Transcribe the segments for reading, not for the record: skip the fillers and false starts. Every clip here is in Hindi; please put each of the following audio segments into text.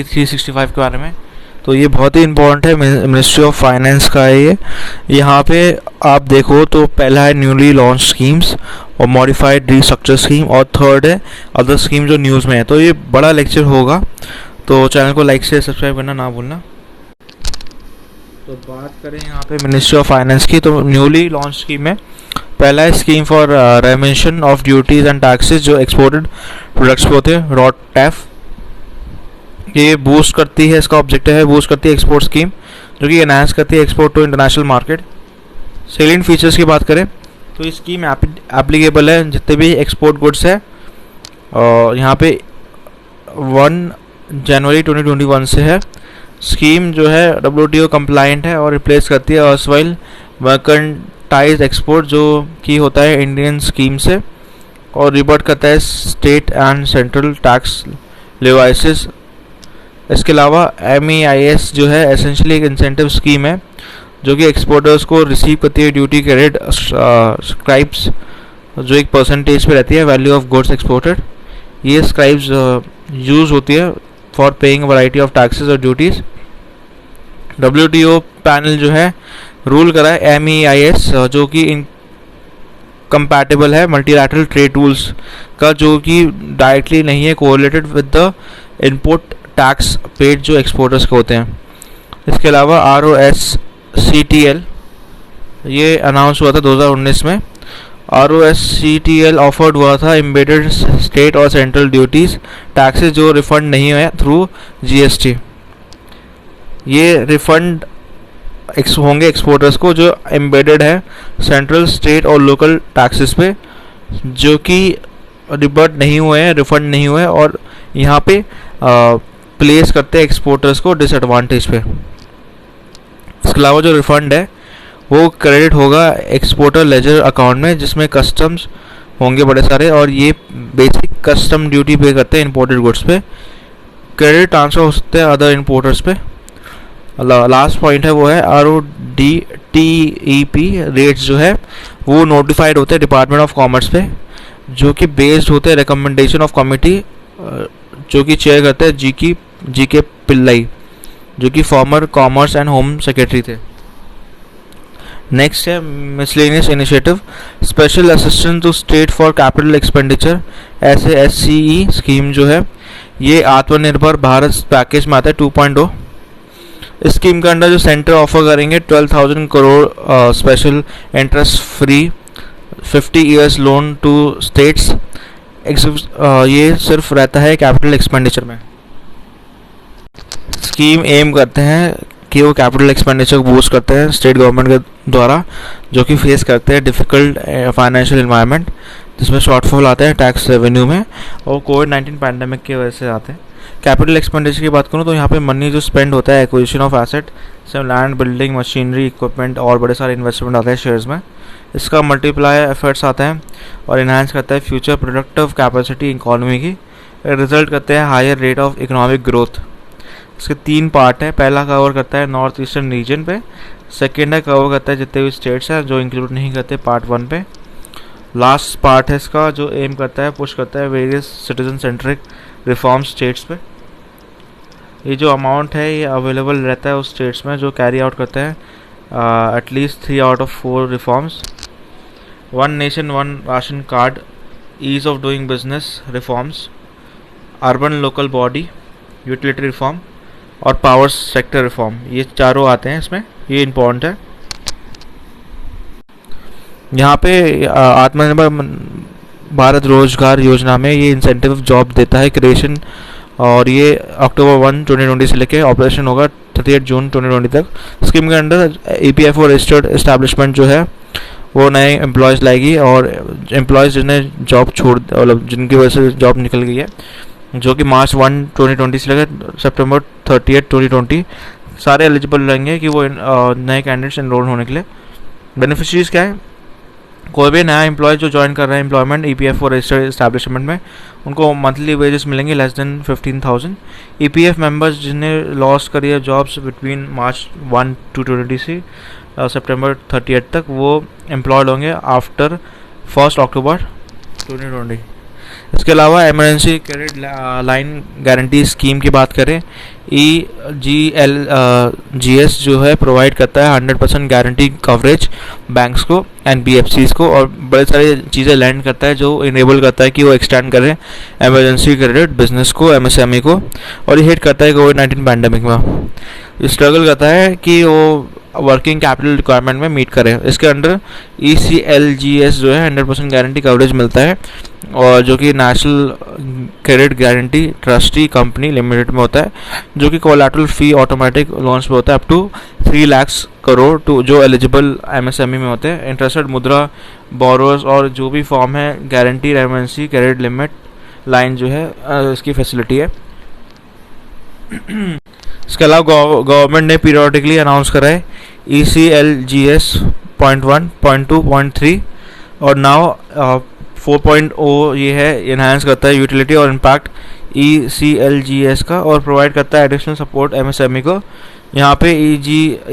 365 के बारे में। तो ये बहुत ही इम्पोर्टेंट है, मिनिस्ट्री ऑफ फाइनेंस का है ये। यहाँ पे आप देखो तो पहला है न्यूली लॉन्च स्कीम्स और मॉडिफाइड रीस्ट्रक्चर स्कीम, और थर्ड है अदर स्कीम जो न्यूज़ में है। तो ये बड़ा लेक्चर होगा, तो चैनल को लाइक से सब्सक्राइब करना ना भूलना। तो बात करें यहाँ पे मिनिस्ट्री ऑफ फाइनेंस की, तो न्यूली लॉन्च स्कीम है। पहला है scheme for रेमिशन of duties and taxes जो एक्सपोर्टेड प्रोडक्ट्स पे होते हैं, रॉट टैफ। ये बूस्ट करती है, इसका ऑब्जेक्टिव है बूस्ट करती है एक्सपोर्ट स्कीम, जो कि एनहांस करती है export to international market. Salient features की बात करें तो ये स्कीम एप्लीकेबल है जितने भी एक्सपोर्ट गुड्स है, और यहाँ पे 1 जनवरी 2021 से है। स्कीम जो है WTO कंप्लाइंट है और रिप्लेस करती है अर्सवाइल मर्केंटाइज एक्सपोर्ट जो कि होता है इंडियन स्कीम से, और रिवर्ट करता है स्टेट एंड सेंट्रल टैक्स लेवाइसेस। इसके अलावा MEIS जो है एसेंशियली एक इंसेंटिव स्कीम है जो कि एक्सपोर्टर्स को रिसीव करती है ड्यूटी क्रेडिट स्क्राइब्स जो एक परसेंटेज पे रहती है वैल्यू ऑफ गुड्स एक्सपोर्टेड। ये स्क्राइब्स यूज होती है for paying variety of taxes और ड्यूटीज़। WTO पैनल जो है रूल करा है MEIS जो कि कंपैटिबल है मल्टीलैटरल ट्रेड टूल्स का, जो कि डायरेक्टली नहीं है correlated with the input tax paid जो एक्सपोर्टर्स के होते हैं। इसके अलावा ROSCTL ये अनाउंस हुआ था 2019 में। ROSCTL ऑफर्ड हुआ था एम्बेडेड स्टेट और सेंट्रल ड्यूटीज़ टैक्सेस जो रिफंड नहीं हुए थ्रू GST। ये रिफंड होंगे एक्सपोर्टर्स को जो एम्बेडेड है सेंट्रल, स्टेट और लोकल टैक्सेस पे, जो कि रिवर्ट नहीं हुए हैं, रिफंड नहीं हुए, और यहाँ पे प्लेस करते हैं एक्सपोर्टर्स को डिसएडवांटेज पे। इसके अलावा जो रिफंड है वो क्रेडिट होगा एक्सपोर्टर लेजर अकाउंट में, जिसमें कस्टम्स होंगे बड़े सारे, और ये बेसिक कस्टम ड्यूटी पे करते हैं इंपोर्टेड गुड्स पे। क्रेडिट ट्रांसफर हो सकते हैं अदर इंपोर्टर्स पे। लास्ट पॉइंट है वो है RODTEP रेट्स जो है वो नोटिफाइड होते हैं डिपार्टमेंट ऑफ कॉमर्स पे, जो कि बेस्ड होते हैं रिकमेंडेशन ऑफ कमिटी जो कि चेयर करते हैं GK पिल्लाई, जो कि former commerce and home secretary थे। नेक्स्ट है miscellaneous initiative special assistant to state for capital expenditure, ऐसे SCE स्कीम जो है ये आत्मनिर्भर भारत पैकेज में आता है 2.0। इस स्कीम के अंडर जो सेंटर ऑफर करेंगे 12,000 crore special interest free 50 years loan to states. ये सिर्फ रहता है कैपिटल एक्सपेंडिचर में। स्कीम एम करते हैं कि वो कैपिटल एक्सपेंडिचर को बूस्ट करते हैं स्टेट गवर्नमेंट के द्वारा, जो कि फेस करते हैं डिफ़िकल्ट फाइनेंशियल एनवायरनमेंट, जिसमें शॉर्टफॉल आते हैं टैक्स रेवेन्यू में, और कोविड-19 पैंडेमिक की वजह से आते हैं। कैपिटल एक्सपेंडिचर की बात करूँ तो यहाँ पे मनी जो स्पेंड होता है एक्विजिशन ऑफ एसेट से लैंड, बिल्डिंग, मशीनरी, इक्विपमेंट और बड़े सारे इन्वेस्टमेंट आते हैं शेयर्स में। इसका मल्टीप्लायर एफर्ट्स आता है और इन्हांस करता है फ्यूचर प्रोडक्टिव कैपेसिटी इकोनॉमी की, रिजल्ट करते हैं higher rate of economic growth. इसके 3 पार्ट है। पहला कवर करता है नॉर्थ ईस्टर्न रीजन पे, सेकेंड है कवर करता है जितने भी स्टेट्स हैं जो इंक्लूड नहीं करते पार्ट 1 पे। लास्ट पार्ट है इसका जो एम करता है पुश करता है various citizen centric reform states पे। ये जो अमाउंट है ये अवेलेबल रहता है उस स्टेट्स में जो कैरी आउट करते हैं at least 3 out of 4 reforms. 1 nation 1 ration card, ease of doing business reforms, urban local body utility reform और पावर सेक्टर रिफॉर्म, ये चारों आते हैं इसमें। ये इम्पोर्टेंट है। यहाँ पे आत्मनिर्भर भारत रोजगार योजना में ये इंसेंटिव जॉब देता है क्रिएशन, और ये अक्टूबर 1, 2020 से लेके ऑपरेशन होगा 30 जून 2020 तक। स्कीम के अंडर EPFO रजिस्टर्ड एस्टैब्लिशमेंट जो है वो नए एम्प्लॉयज़ लाएगी, और एम्प्लॉयज़ जिन्हें जॉब मतलब जिनकी वजह से जॉब निकल गई है, जो कि मार्च 1, 2020 से लेकर सितंबर 30, 2020 सारे एलिजिबल रहेंगे कि वो नए कैंडिडेट्स एनरोल होने के लिए। बेनिफिशरीज क्या है? कोई भी नया एम्प्लॉय जो ज्वाइन कर रहा है एम्प्लॉयमेंट EPFO रजिस्टर्ड एस्टैब्लिशमेंट में, उनको मंथली वेजेस मिलेंगे लेस देन 15,000। EPF मेंबर्स जिन्हें लॉस्ट करी है जॉब्स बिटवीन मार्च 1 to 2020 से सितंबर 30 तक, वो एम्प्लॉयड होंगे आफ्टर 1 अक्टूबर 2020। इसके अलावा emergency credit line guarantee scheme की बात करें, EGLGS जो है प्रोवाइड करता है 100% गारंटी कवरेज बैंक्स को, NBFCs को, और बड़ी सारी चीज़ें लैंड करता है जो इनेबल करता है कि वो एक्सटेंड करें इमरजेंसी क्रेडिट बिजनेस को, MSME को, और ये हिट करता है कोविड-19 पैंडमिक में। स्ट्रगल करता है कि वो वर्किंग कैपिटल रिक्वायरमेंट में मीट करें। इसके अंडर ECLGS जो है 100% गारंटी कवरेज मिलता है, और जो कि national credit guarantee trustee company limited में होता है, जो कि कोलैटरल फी ऑटोमेटिक लॉन्च में होता है up to 3 lakh crore to जो एलिजिबल MSME में होते हैं। इंटरेस्टेड मुद्रा बोरोअर्स और जो भी फॉर्म है guarantee emergency credit limit line जो है इसकी फैसिलिटी है। इसके अलावा गवर्नमेंट ने पीरियोडिकली अनाउंस करा है ECLGS 0.1, 0.2, 0.3 और नाउ 4.0 ये है, इन्हांस करता है यूटिलिटी और इम्पैक्ट ECLGS का, और प्रोवाइड करता है एडिशनल सपोर्ट MSME को। यहाँ पे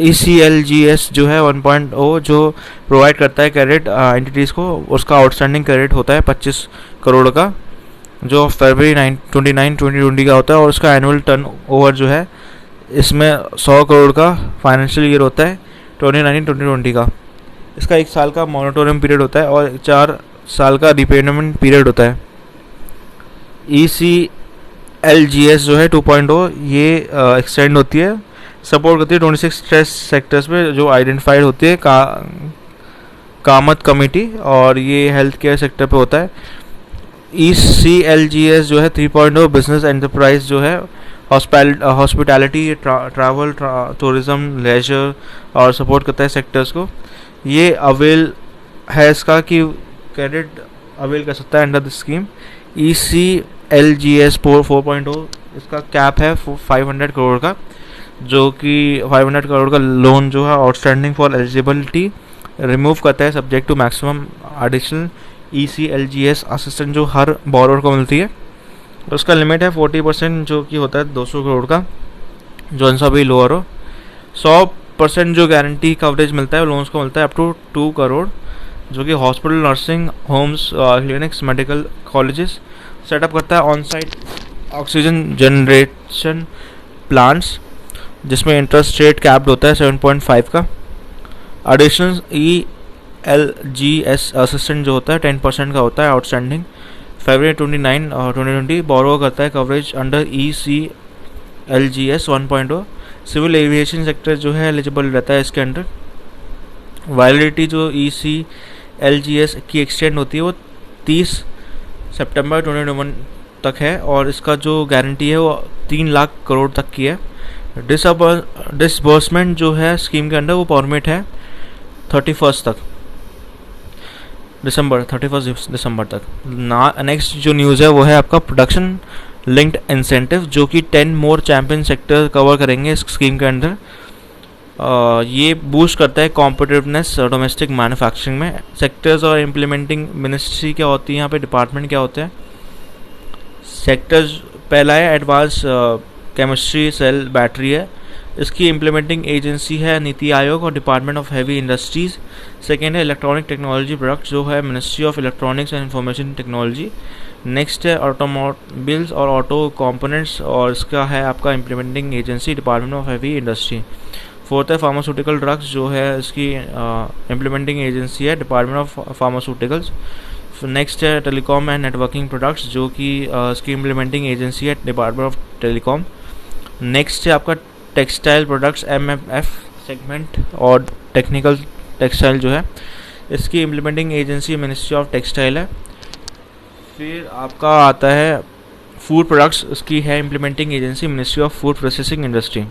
ECLGS जो है 1.0 जो प्रोवाइड करता है क्रेडिट एंटिटीज़ को, उसका आउटस्टैंडिंग क्रेडिट होता है 25 करोड़ का, जो फरवरी 29, 2020 का होता है, और उसका एनुअल टर्न ओवर जो है इसमें 100 करोड़ का फाइनेंशियल ईयर होता है 2019-2020 का। इसका 1 साल का मॉनिटोरियम पीरियड होता है और 4 साल का रिपेमेंट पीरियड होता है। ECLGS जो है 2.0 ये एक्सटेंड होती है, सपोर्ट करती है 26 स्ट्रेस सेक्टर्स में जो आइडेंटिफाइड होती है कामत कमेटी, और ये हेल्थ केयर सेक्टर पे होता है। ECLGS जो है 3.0 बिजनेस एंटरप्राइज जो है हॉस्पिटैलिटी, ट्रैवल, टूरिज्म, लेजर और सपोर्ट करता है सेक्टर्स को। ये अवेल है इसका कि क्रेडिट अवेल कर सकता है अंडर दिस स्कीम। ECLGS 4.0 इसका कैप है 500 करोड़ का, जो कि 500 करोड़ का लोन जो है आउटस्टैंडिंग फॉर एलिजिबिलिटी रिमूव करता है subject to maximum additional ECLGS assistant जो हर बोरोवर को मिलती है। और उसका लिमिट है 40% जो कि होता है 200 करोड़ का, जो सा भी लोअर हो। 100% जो गारंटी कवरेज मिलता है लोन्स को मिलता है अप टू 2 करोड़, जो कि hospital, nursing homes, clinics, medical colleges setup करता है। On site oxygen generation plants जिसमें इंटरेस्ट रेट कैप्ड होता है 7.5 का। एडिशनल ELGS असिस्टेंट जो होता है 10% का होता है आउटस्टैंडिंग। फरवरी 29, 2020 बोरो करता है coverage under ECLGS 1.0। Civil aviation sector जो है एलिजिबल रहता है इसके अंडर। वैलिडिटी जो ECLGS की एक्सटेंड होती है वो 30 सितंबर 2021 तक है, और इसका जो गारंटी है वो 3 लाख करोड़ तक की है। डिसबर्समेंट जो है स्कीम के अंडर वो परमिट है 31 तक, दिसंबर 31 दिसंबर तक। नेक्स्ट जो न्यूज़ है वो है आपका प्रोडक्शन लिंक्ड इंसेंटिव, जो कि 10 मोर चैंपियन सेक्टर कवर करेंगे इस स्कीम के अंदर। ये बूस्ट करता है कॉम्पिटिटिवनेस डोमेस्टिक मैन्युफैक्चरिंग में। सेक्टर्स और इम्प्लीमेंटिंग मिनिस्ट्री क्या होती है, यहाँ पे डिपार्टमेंट क्या होते हैं। सेक्टर्स पहला है एडवांस केमिस्ट्री सेल बैटरी है, इसकी इम्प्लीमेंटिंग एजेंसी है नीति आयोग और department of heavy industries. Second है इलेक्ट्रॉनिक टेक्नोलॉजी प्रोडक्ट, जो है ministry of electronics and information technology. Next है ऑटोमोबाइल्स और ऑटो कंपोनेंट्स, और इसका है आपका implementing agency department of heavy industry. Fourth है फार्मास्यूटिकल ड्रग्स, जो है इसकी इम्प्लीमेंटिंग एजेंसी है डिपार्टमेंट ऑफ फार्मास्यूटिकल्स। नेक्स्ट है टेलीकॉम एंड नेटवर्किंग प्रोडक्ट्स, जो कि इसकी इम्प्लीमेंटिंग एजेंसी है डिपार्टमेंट ऑफ टेलीकॉम। नेक्स्ट है आपका टेक्सटाइल प्रोडक्ट्स MFF सेगमेंट और टेक्निकल टेक्सटाइल जो है इसकी implementing agency ministry of textile है। फिर आपका आता है फूड प्रोडक्ट्स, इसकी है implementing agency ministry of food processing industry.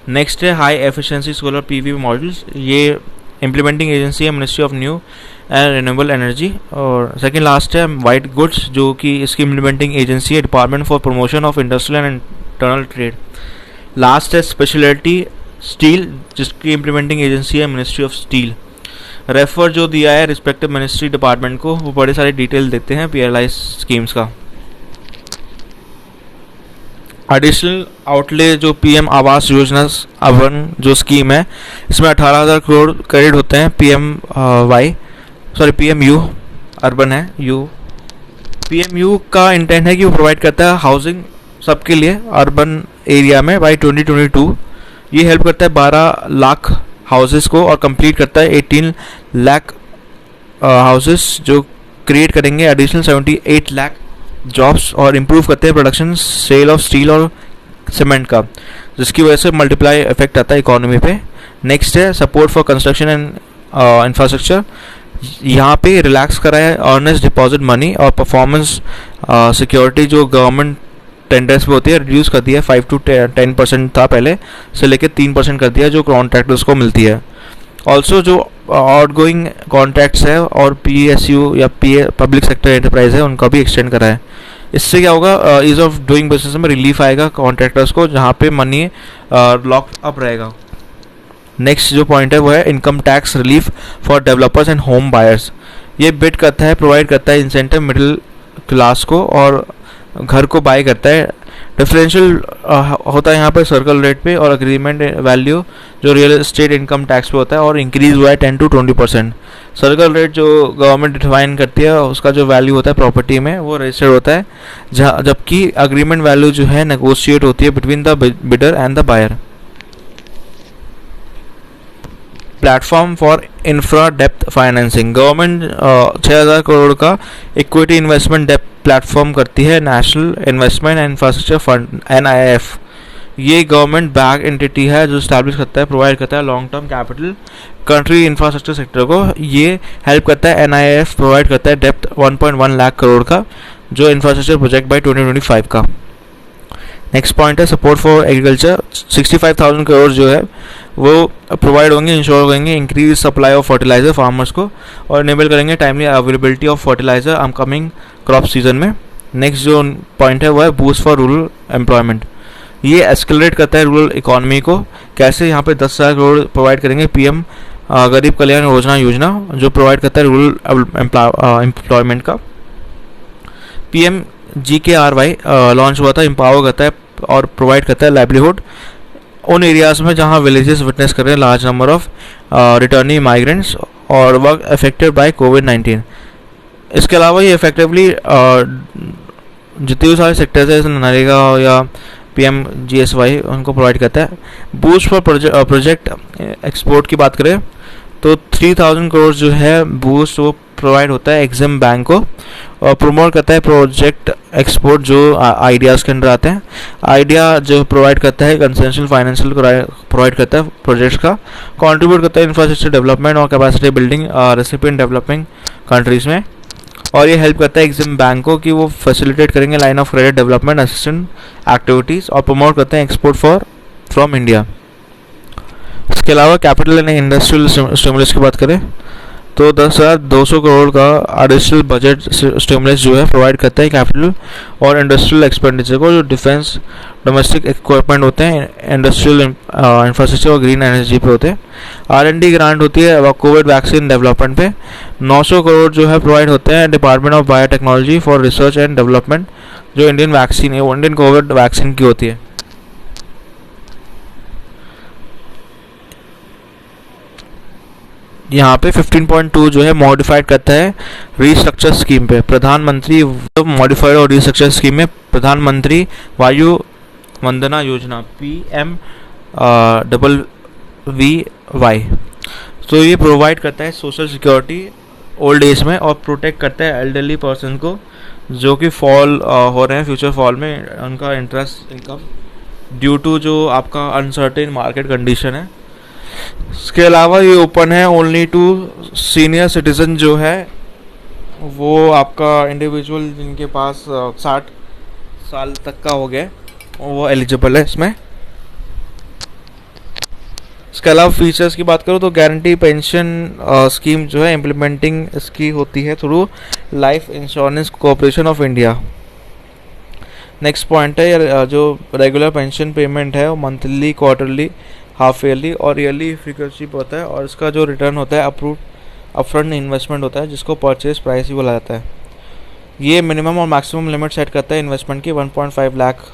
Next है high efficiency solar PV models, ये इम्प्लीमेंटिंग एजेंसी है ministry of new and renewable energy. और सेकंड लास्ट है वाइट गुड्स, जो कि इसकी इम्प्लीमेंटिंग एजेंसी है department for promotion of industrial and internal trade. Last है स्पेशलिटी स्टील, जिसकी इम्प्लीमेंटिंग एजेंसी है मिनिस्ट्री ऑफ स्टील। रेफर जो दिया है रिस्पेक्टिव मिनिस्ट्री डिपार्टमेंट को, वो बड़े सारे डिटेल देते हैं PLI स्कीम्स का। एडिशनल आउटले जो PM आवास योजना अर्बन जो स्कीम है, इसमें 18,000 करोड़ क्रेडिट होते हैं। PMU अर्बन है, PMU का इंटेंट है कि वो प्रोवाइड करता है हाउसिंग सबके लिए अर्बन एरिया में बाई 2022। ये हेल्प करता है 12 लाख हाउसेस को और कंप्लीट करता है 18 लाख हाउसेस जो क्रिएट करेंगे एडिशनल 78 लाख जॉब्स और इम्प्रूव करते हैं प्रोडक्शन सेल ऑफ स्टील और सीमेंट का, जिसकी वजह से मल्टीप्लाई इफेक्ट आता है इकोनॉमी पे। नेक्स्ट है support for construction and infrastructure. यहाँ पे रिलैक्स करा है अर्नेस्ट डिपॉजिट मनी और परफॉर्मेंस सिक्योरिटी जो गवर्नमेंट टेंडर्स पे होती है रिड्यूस कर दिया है। 5 to 10% था पहले से लेकर 3% कर दिया जो कॉन्ट्रैक्टर्स को मिलती है। ऑल्सो जो आउट गोइंग कॉन्ट्रैक्ट्स है और PSU या पब्लिक सेक्टर एंटरप्राइज है उनका भी एक्सटेंड करा है। इससे क्या होगा, ईज ऑफ डूइंग बिजनेस में रिलीफ आएगा कॉन्ट्रैक्टर्स को जहाँ पे मनी लॉक अप रहेगा। नेक्स्ट जो पॉइंट है वो है income tax relief for developers and home buyers. ये बिड करता है, प्रोवाइड करता है इंसेंटिव मिडिल क्लास को और घर को बाय करता है। डिफरेंशियल होता है यहाँ पर सर्कल रेट पे और अग्रीमेंट वैल्यू जो रियल एस्टेट इनकम टैक्स पे होता है और इंक्रीज हुआ है 10 to 20%। सर्कल रेट जो गवर्नमेंट डिफाइन करती है उसका जो वैल्यू होता है प्रॉपर्टी में वो रजिस्टर्ड होता है, जहाँ जबकि अग्रीमेंट वैल्यू जो है नेगोशिएट होती है between the bidder and the buyer. Platform for infra डेप्थ फाइनेंसिंग। गवर्नमेंट 6,000 करोड़ का इक्विटी इन्वेस्टमेंट डेप्थ प्लेटफॉर्म करती है national investment and infrastructure fund NIIF। ये गवर्नमेंट बैक एंटिटी है जो स्टैब्लिश करता है, प्रोवाइड करता है long term capital country infrastructure sector को। ये हेल्प करता है। NIIF प्रोवाइड करता है डेप्थ 1.1 लाख करोड़ का जो इंफ्रास्ट्रक्चर प्रोजेक्ट बाय 2025 का। नेक्स्ट पॉइंट है सपोर्ट फॉर एग्रीकल्चर। 65,000 करोड़ जो है वो प्रोवाइड होंगे, इंश्योर करेंगे increase supply of fertiliser farmers को और इनेबल करेंगे timely availability of fertiliser upcoming crop season में। नेक्स्ट जो पॉइंट है वो है बूस्ट फॉर रूरल एम्प्लॉयमेंट। ये एस्केलेट करता है रूरल इकोनॉमी को। कैसे, यहाँ पे 10,000 करोड़ प्रोवाइड करेंगे PM गरीब कल्याण योजना जो प्रोवाइड करता है रूरल एम्प्लॉयमेंट का। PMGKRY लॉन्च हुआ था, एम्पावर करता है और प्रोवाइड करता है लाइवलीहुड उन एरियाज में जहाँ विलेजेस विटनेस कर रहे हैं large number of returning migrants और वर्क अफेक्टेड बाय कोविड-19। इसके अलावा ये इफेक्टिवली जितने भी सारे सेक्टर्स है जैसे नरेगा या PMGSY उनको प्रोवाइड करता है। बूस्ट फॉर प्रोजेक्ट एक्सपोर्ट की बात करें तो 3,000 करोड़ जो है बूस्ट वो प्रोवाइड होता है एग्जिम बैंक को और प्रमोट करता है प्रोजेक्ट एक्सपोर्ट जो आइडियाज़ के अंडर आते हैं। आइडिया जो प्रोवाइड करता है कंसेंशनल फाइनेंशियल प्रोवाइड करता है प्रोजेक्ट्स का, कंट्रीब्यूट करता है इंफ्रास्ट्रक्चर डेवलपमेंट और capacity building recipient developing countries में। और ये हेल्प करता है एग्जिम बैंक को कि वो फैसिलिटेट करेंगे line of credit development assistant activities और प्रमोट करते हैं एक्सपोर्ट फ्रॉम इंडिया। इसके अलावा कैपिटल एंड इंडस्ट्रियल स्टिमुलस की बात करें तो 10,200 करोड़ का एडिशनल बजट स्टिमुलस जो है प्रोवाइड करता है कैपिटल और इंडस्ट्रियल एक्सपेंडिचर को, जो डिफेंस डोमेस्टिक इक्विपमेंट होते हैं, इंडस्ट्रियल इंफ्रास्ट्रक्चर और ग्रीन एनर्जी पे होते हैं। R&D ग्रांट होती है कोविड वैक्सीन डेवलपमेंट पे। 900 करोड़ जो है प्रोवाइड होते हैं department of biotechnology for research and development जो इंडियन वैक्सीन है, वो इंडियन कोविड वैक्सीन की होती है। यहाँ पे 15.2 जो है मॉडिफाइड करता है रीस्ट्रक्चर स्कीम पे। प्रधानमंत्री मॉडिफाइड और रीस्ट्रक्चर स्कीम में प्रधानमंत्री वायु वंदना योजना PMWVY तो ये प्रोवाइड करता है सोशल सिक्योरिटी ओल्ड एज में और प्रोटेक्ट करता है एल्डरली पर्सन को जो कि फॉल हो रहे हैं फ्यूचर फॉल में उनका इंटरेस्ट इनकम ड्यू टू जो आपका अनसर्टेन मार्केट कंडीशन है। इसके अलावा ये ओपन है ओनली टू सीनियर सिटीजन जो है वो आपका इंडिविजुअल जिनके पास 60 साल तक का हो गया वो एलिजिबल है इसमें। इसके अलावा फीचर्स की बात करूँ तो गारंटी पेंशन स्कीम जो है इम्प्लीमेंटिंग इसकी होती है through life insurance corporation of India. Next point है जो रेगुलर पेंशन पेमेंट है वो मंथली, क्वार्टरली, हाफ ईयरली और ईयरली फ्रीक्वेंसी पर होता है और इसका जो रिटर्न होता है अप्रूव अपफ्रंट इन्वेस्टमेंट होता है जिसको परचेज प्राइस ही बोला जाता है। ये मिनिमम और मैक्सिमम लिमिट सेट करता है इन्वेस्टमेंट की 1.5 लाख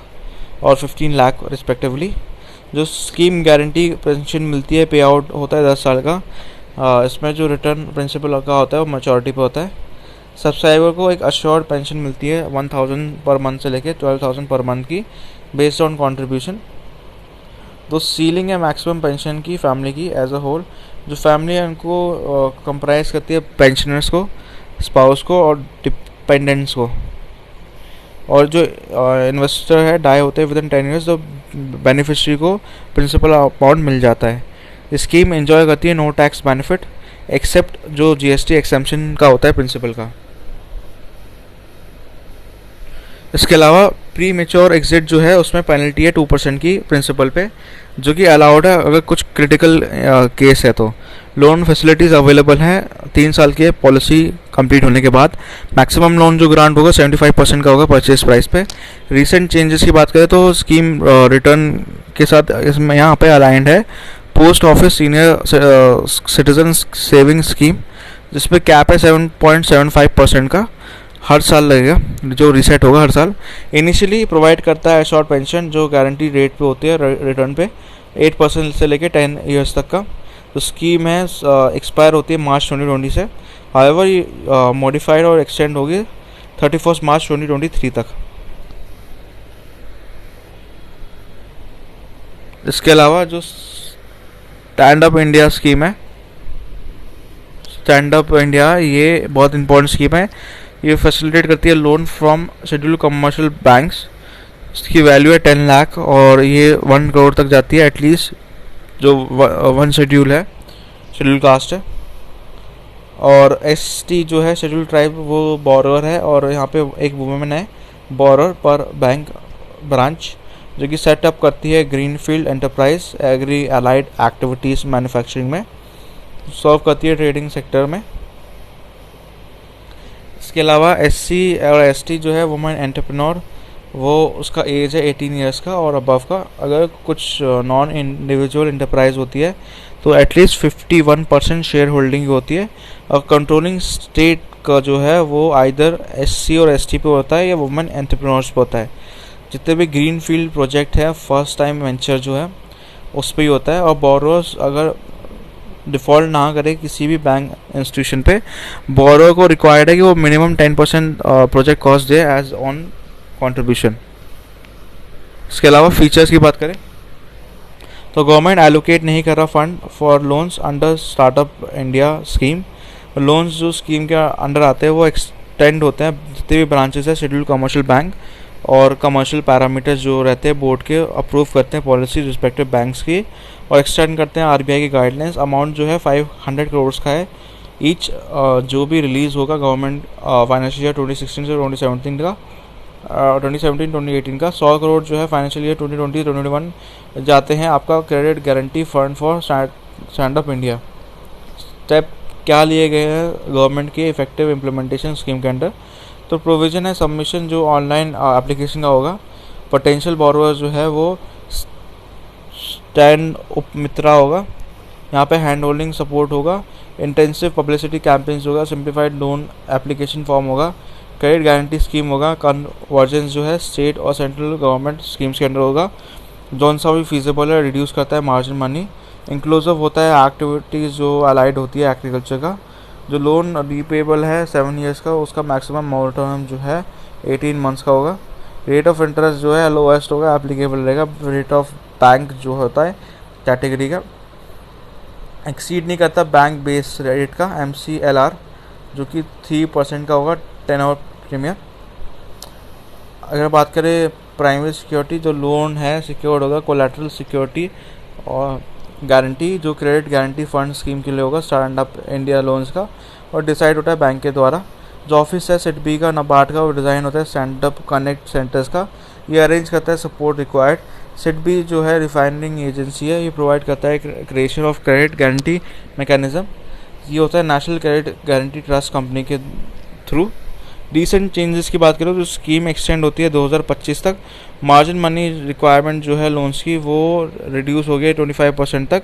और 15 लाख रिस्पेक्टिवली। जो स्कीम गारंटी पेंशन मिलती है पे आउट होता है 10 साल का। इसमें जो रिटर्न प्रिंसिपल का होता है वो मैच्योरिटी पे होता है। सब्सक्राइबर को एक अश्योर्ड पेंशन मिलती है 1000 पर मंथ से लेके 12,000 पर मंथ की, बेस्ड ऑन कंट्रीब्यूशन। तो सीलिंग है मैक्सिमम पेंशन की फैमिली की एज अ होल। जो फैमिली है उनको कंप्राइज करती है पेंशनर्स को, स्पाउस को और डिपेंडेंट्स को। और जो इन्वेस्टर है डाई होते हैं विद इन 10 ईयर्स, तो बेनिफिशियरी को प्रिंसिपल अमाउंट मिल जाता है। स्कीम एंजॉय करती है नो टैक्स बेनिफिट एक्सेप्ट जो जीएसटी एक्सेम्पशन का होता है प्रिंसिपल का। इसके अलावा प्री मेच्योर एग्जिट जो है उसमें पेनल्टी है 2% की प्रिंसिपल पे, जो कि अलाउड है अगर कुछ क्रिटिकल केस है तो। लोन फैसिलिटीज़ अवेलेबल हैं 3 साल के पॉलिसी कंप्लीट होने के बाद। मैक्सिमम लोन जो ग्रांट होगा 75% का होगा परचेज प्राइस पे। रीसेंट चेंजेस की बात करें तो स्कीम रिटर्न के साथ इसमें यहाँ पे अलाइंड है post office senior citizen saving scheme, जिसपे कैप है 7.75% का, हर साल लगेगा, जो रीसेट होगा हर साल। इनिशियली प्रोवाइड करता है शॉर्ट पेंशन जो गारंटी रेट पे होती है रिटर्न पे 8% से लेके 10 ईयर्स तक का। तो स्कीम है एक्सपायर होती है मार्च 2020 से। हाउएवर ये मॉडिफाइड और एक्सटेंड होगी 31 मार्च 2023 तक। इसके अलावा जो स्टैंड अप इंडिया स्कीम है, स्टैंड अप इंडिया ये बहुत इंपॉर्टेंट स्कीम है। ये फैसिलिटेट करती है loan from schedule commercial banks. इसकी वैल्यू है 10 लाख और ये 1 करोड़ तक जाती है एटलीस्ट, जो 1 शेड्यूल है, शेड्यूल कास्ट है। और एसटी जो है शेड्यूल ट्राइब वो बोरोअर है, और यहाँ पे एक वुमेन है बोरोअर पर बैंक ब्रांच, जो कि सेटअप करती है greenfield enterprise agri allied activities manufacturing में, सर्व करती है ट्रेडिंग सेक्टर में। इसके अलावा एससी और एसटी जो है वुमेन एंटरप्रेन्योर, वो उसका एज है 18 ईयर्स का और अबव का। अगर कुछ नॉन इंडिविजुअल इंटरप्राइज होती है तो एटलीस्ट 51% शेयर होल्डिंग होती है। और कंट्रोलिंग स्टेट का जो है वो आइदर एससी और एसटी पे होता है या वुमेन एंटरप्रेन्योर्स पे होता है। जितने भी ग्रीन फील्ड प्रोजेक्ट है फर्स्ट टाइम वेंचर जो है उस पर ही होता है। और बोरोअर्स अगर डिफ़ॉल्ट ना करे किसी भी बैंक इंस्टीट्यूशन पे, बोरोअर को रिक्वायर्ड है कि वो मिनिमम 10% प्रोजेक्ट कॉस्ट दे एज ऑन कंट्रीब्यूशन। इसके अलावा फीचर्स की बात करें तो गवर्नमेंट एलोकेट नहीं कर रहा fund for loans under startup India scheme. Loans जो स्कीम के अंडर आते हैं वो एक्सटेंड होते हैं जितने भी ब्रांचेस है शेड्यूल कमर्शियल बैंक, और कमर्शियल पैरामीटर्स जो रहते हैं बोर्ड के अप्रूव करते हैं पॉलिसी रिस्पेक्टिव बैंक्स की, और एक्सटेंड करते हैं आरबीआई की गाइडलाइंस। अमाउंट जो है 500 करोड़ का है ईच, जो भी रिलीज़ होगा गवर्नमेंट फाइनेंशियल ईयर 2016 से 2017 का, 2017-2018 का 100 करोड़ जो है फाइनेंशियल ईयर 2020-2021 जाते हैं आपका credit guarantee fund for stand up India. Step क्या लिए गए हैं गवर्नमेंट के इफेक्टिव इम्प्लीमेंटेशन स्कीम के अंडर? तो प्रोविज़न है सबमिशन जो ऑनलाइन एप्लीकेशन का होगा। पोटेंशियल बोरोअर जो है वो स्टैंड उप मित्रा होगा, यहाँ पे हैंड होल्डिंग सपोर्ट होगा, इंटेंसिव पब्लिसिटी कैंपेन्स होगा, सिंप्लीफाइड लोन एप्लीकेशन फॉर्म होगा, क्रेडिट गारंटी स्कीम होगा, कन्वर्जेंस जो है स्टेट और सेंट्रल गवर्नमेंट स्कीम्स के अंडर होगा, जौन सा भी फीजिबल है, रिड्यूस करता है मार्जिन मनी, इंक्लूसिव होता है एक्टिविटीज़ जो अलाइड होती है एग्रीकल्चर का। जो लोन रीपेबल है 7 ईयर्स का, उसका मैक्सिमम मोरेटोरियम जो है 18 मंथ्स का होगा। रेट ऑफ इंटरेस्ट जो है लोएस्ट होगा, एप्लीकेबल रहेगा। रेट ऑफ बैंक जो होता है कैटेगरी का एक्सीड नहीं करता बैंक बेस रेट का MCLR, जो कि 3% का होगा 10 आवर प्रीमियर। अगर बात करें प्राइमरी सिक्योरिटी, जो लोन है सिक्योर्ड होगा कोलैटरल सिक्योरिटी और गारंटी, जो क्रेडिट गारंटी फंड स्कीम के लिए होगा स्टैंड अप इंडिया लोन्स का, और डिसाइड होता है बैंक के द्वारा। जो ऑफिस है सिडबी का नाबार्ड का, वो डिज़ाइन होता है स्टैंड अप कनेक्ट सेंटर्स का, ये अरेंज करता है सपोर्ट रिक्वायर्ड। सिडबी जो है रिफाइनिंग एजेंसी है, ये प्रोवाइड करता है creation of credit guarantee mechanism, ये होता है national credit guarantee trust company के थ्रू। रिसेंट चेंजेस की बात करें तो स्कीम एक्सटेंड होती है 2025 तक। मार्जिन मनी रिक्वायरमेंट जो है लोन्स की वो रिड्यूस हो गई 25% तक,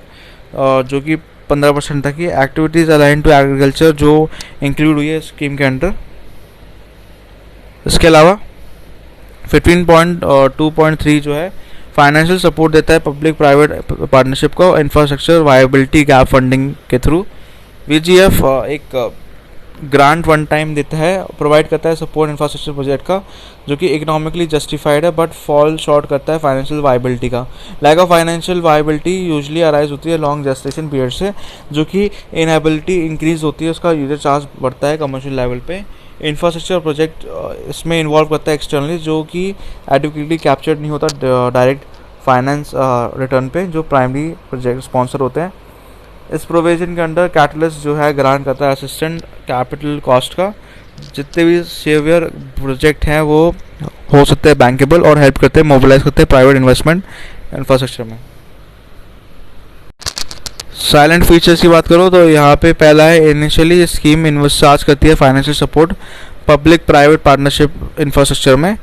जो कि 15% तक की। एक्टिविटीज़ अलाइन टू एग्रीकल्चर जो इंक्लूड हुई है स्कीम के अंडर। इसके अलावा 15.2.3 जो है फाइनेंशियल सपोर्ट देता है पब्लिक प्राइवेट पार्टनरशिप को इंफ्रास्ट्रक्चर वायबिलिटी गैप फंडिंग के थ्रू। VGF एक ग्रांट वन टाइम देता है, प्रोवाइड करता है सपोर्ट इंफ्रास्ट्रक्चर प्रोजेक्ट का जो कि इकोनॉमिकली जस्टिफाइड है बट फॉल शॉर्ट करता है फाइनेंशियल वायबिलिटी का। Lack of financial viability usually arise होती है लॉन्ग जेस्टेशन पीरियड से, जो कि इनएबिलिटी इंक्रीज होती है, उसका यूजर चार्ज बढ़ता है कमर्शियल लेवल पे। इंफ्रास्ट्रक्चर प्रोजेक्ट इसमें इन्वॉल्व करता है एक्सटर्नली, जो कि एडिक्वेटली कैप्चर्ड नहीं होता डायरेक्ट फाइनेंस रिटर्न पे जो प्राइमरी प्रोजेक्ट स्पॉन्सर होते हैं। इस प्रोविजन के अंडर कैटलिस्ट जो है ग्रांट करता है असिस्टेंट कैपिटल कॉस्ट का। जितने भी सेवियर प्रोजेक्ट हैं वो हो सकते हैं बैंकेबल और हेल्प करते हैं, मोबिलाइज करते हैं प्राइवेट इन्वेस्टमेंट इंफ्रास्ट्रक्चर में। साइलेंट फीचर्स की बात करो तो यहाँ पे पहला है, इनिशियली स्कीम इन्वेस्ट चार्ज करती है financial support public private partnership infrastructure में।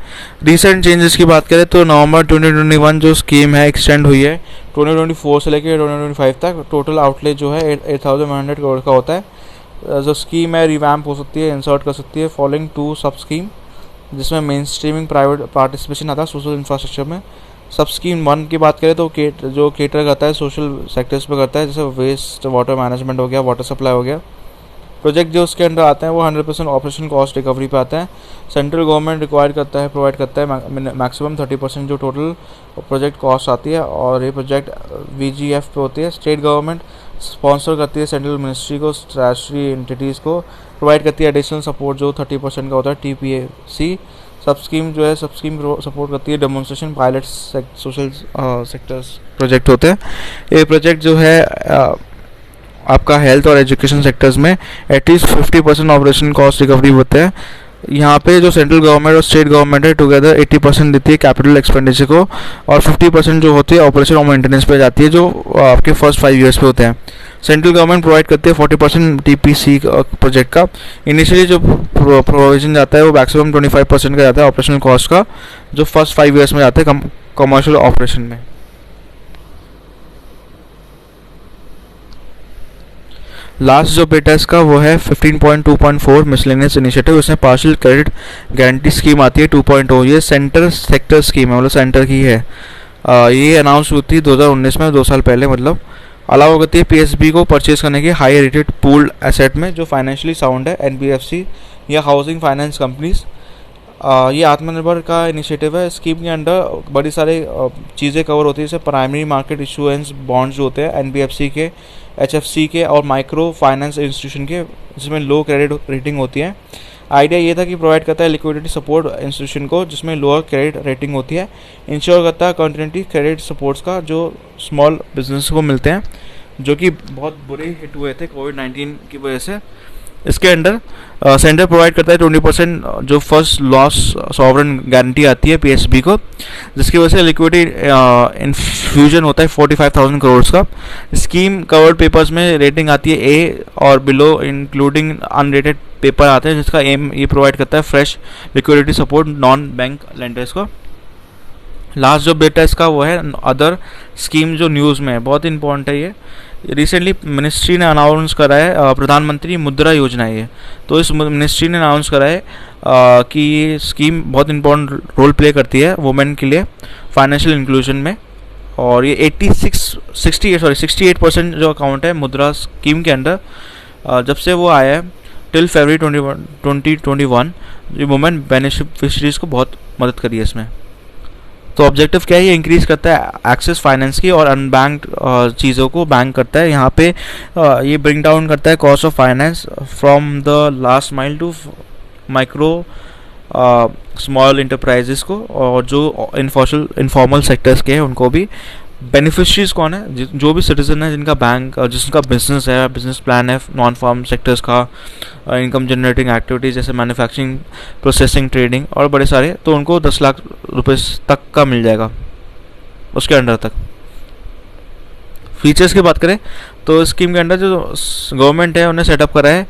रिसेंट चेंजेस की बात करें तो नवंबर 2021 जो स्कीम है एक्सटेंड हुई है 2024 से लेकर 2025 तक। टोटल आउटले जो है 8,100 करोड़ का होता है। जो स्कीम है रिवैम्प हो सकती है, इंसर्ट कर सकती है फॉलोइंग 2 सब स्कीम, जिसमें मेन स्ट्रीमिंग प्राइवेट पार्टिसिपेशन आता है सोशल इंफ्रास्ट्रक्चर में। सब स्कीम 1 की बात करें तो जो केटर करता है सोशल सेक्टर्स पे करता है, जैसे वेस्ट वाटर मैनेजमेंट हो गया, वाटर सप्लाई हो गया। प्रोजेक्ट जो उसके अंडर आते हैं वो 100% ऑपरेशन कॉस्ट रिकवरी पे आते हैं। सेंट्रल गवर्नमेंट रिक्वायर करता है, प्रोवाइड करता है मैक्सिमम 30% जो टोटल प्रोजेक्ट कॉस्ट आती है, और ये प्रोजेक्ट VGF पे होती है। स्टेट गवर्नमेंट स्पॉन्सर करती है सेंट्रल मिनिस्ट्री को, स्टैट्यूटरी एंटिटीज़ को, प्रोवाइड करती है एडिशनल सपोर्ट जो 30% का होता है TPAC। सब स्कीम जो है सब स्कीम सपोर्ट करती है demonstration pilot social sectors project होते हैं। ये प्रोजेक्ट जो है आपका हेल्थ और एजुकेशन सेक्टर्स में एटलीस्ट 50% ऑपरेशन कॉस्ट रिकवरी होते हैं। यहाँ पे जो सेंट्रल गवर्नमेंट और स्टेट गवर्नमेंट है टुगेदर 80% देती है कैपिटल एक्सपेंडिचर को, और 50% जो होती है ऑपरेशन और मेंटेनेंस पे जाती है, जो आपके फर्स्ट 5 ईयर्स पे होते हैं। सेंट्रल गवर्नमेंट प्रोवाइड करती है 40% TPC प्रोजेक्ट का। इनिशियली जो प्रोविजन जाता है वो मैक्सिमम 25% का जाता है ऑपरेशनल कॉस्ट का, जो फर्स्ट 5 ईयर्स में जाते हैं कमर्शियल ऑपरेशन में। लास्ट जो बेटा इसका वो है 15.2.4 मिसलेनियस इनिशिएटिव। इसमें पार्शियल क्रेडिट गारंटी स्कीम आती है 2.0। ये सेंटर सेक्टर स्कीम है, मतलब सेंटर की है। ये अनाउंस हुई थी 2019 में, 2 साल पहले मतलब। अलाउ करती है PSB को परचेज करने की हाई रेटेड पूल्ड एसेट में जो फाइनेंशियली साउंड है, NBFC या हाउसिंग फाइनेंस कंपनीज। ये आत्मनिर्भर का इनिशिएटिव है। स्कीम के अंडर बड़ी सारी चीज़ें कवर होती है, जैसे प्राइमरी मार्केट इशूएंस बॉन्ड्स जो होते हैं NBFC के, HFC के और माइक्रो फाइनेंस इंस्टीट्यूशन के, जिसमें लो क्रेडिट रेटिंग होती है। आइडिया ये था कि प्रोवाइड करता है लिक्विडिटी सपोर्ट इंस्टीट्यूशन को जिसमें लोअर क्रेडिट रेटिंग होती है। इंश्योर करता है कंटिन्यूटी क्रेडिट सपोर्ट्स का जो स्मॉल बिजनेस को मिलते हैं, जो कि बहुत बुरे हिट हुए थे कोविड-19 की वजह से। इसके अंडर सेंटर प्रोवाइड करता है 20% जो फर्स्ट लॉस सॉवरेन गारंटी आती है PSB को, जिसकी वजह से लिक्विडिटी इन्फ्यूजन होता है 45,000 करोड़ का। स्कीम कवर्ड पेपर्स में रेटिंग आती है A और बिलो, इंक्लूडिंग अनरेटेड पेपर आते हैं, जिसका एम ये प्रोवाइड करता है fresh liquidity support non bank lenders को। लास्ट जो बेटा इसका वो है अदर स्कीम, जो न्यूज़ में है, बहुत इंपॉर्टेंट है ये। रिसेंटली मिनिस्ट्री ने अनाउंस करा है प्रधानमंत्री मुद्रा योजना है। तो इस मिनिस्ट्री ने अनाउंस करा है कि ये स्कीम बहुत इंपॉर्टेंट रोल प्ले करती है वुमेन के लिए फाइनेंशियल इंक्लूजन में। और ये 68% जो अकाउंट है मुद्रा स्कीम के अंदर जब से वो आया है टिल फरवरी 2021 ये वुमेन बेनिफिशरीज को बहुत मदद करी है इसमें। तो ऑब्जेक्टिव क्या है, ये इंक्रीज़ करता है एक्सेस फाइनेंस की और अनबैंक्ड चीज़ों को बैंक करता है। यहाँ पे ये ब्रिंग डाउन करता है cost of finance from the last mile to micro small enterprises को, और जो इनफॉर्मल सेक्टर्स के हैं उनको भी। बेनिफिशरीज कौन है, जो भी सिटीजन है जिनका बैंक जिसका बिजनेस है, बिजनेस प्लान है नॉन फार्म सेक्टर्स का, इनकम जनरेटिंग एक्टिविटीज़ जैसे मैन्युफैक्चरिंग, प्रोसेसिंग, ट्रेडिंग और बड़े सारे, तो उनको 10 लाख रुपए तक का मिल जाएगा उसके अंडर तक। फीचर्स की बात करें तो स्कीम के अंडर जो गवर्नमेंट है उन्हें सेटअप करा है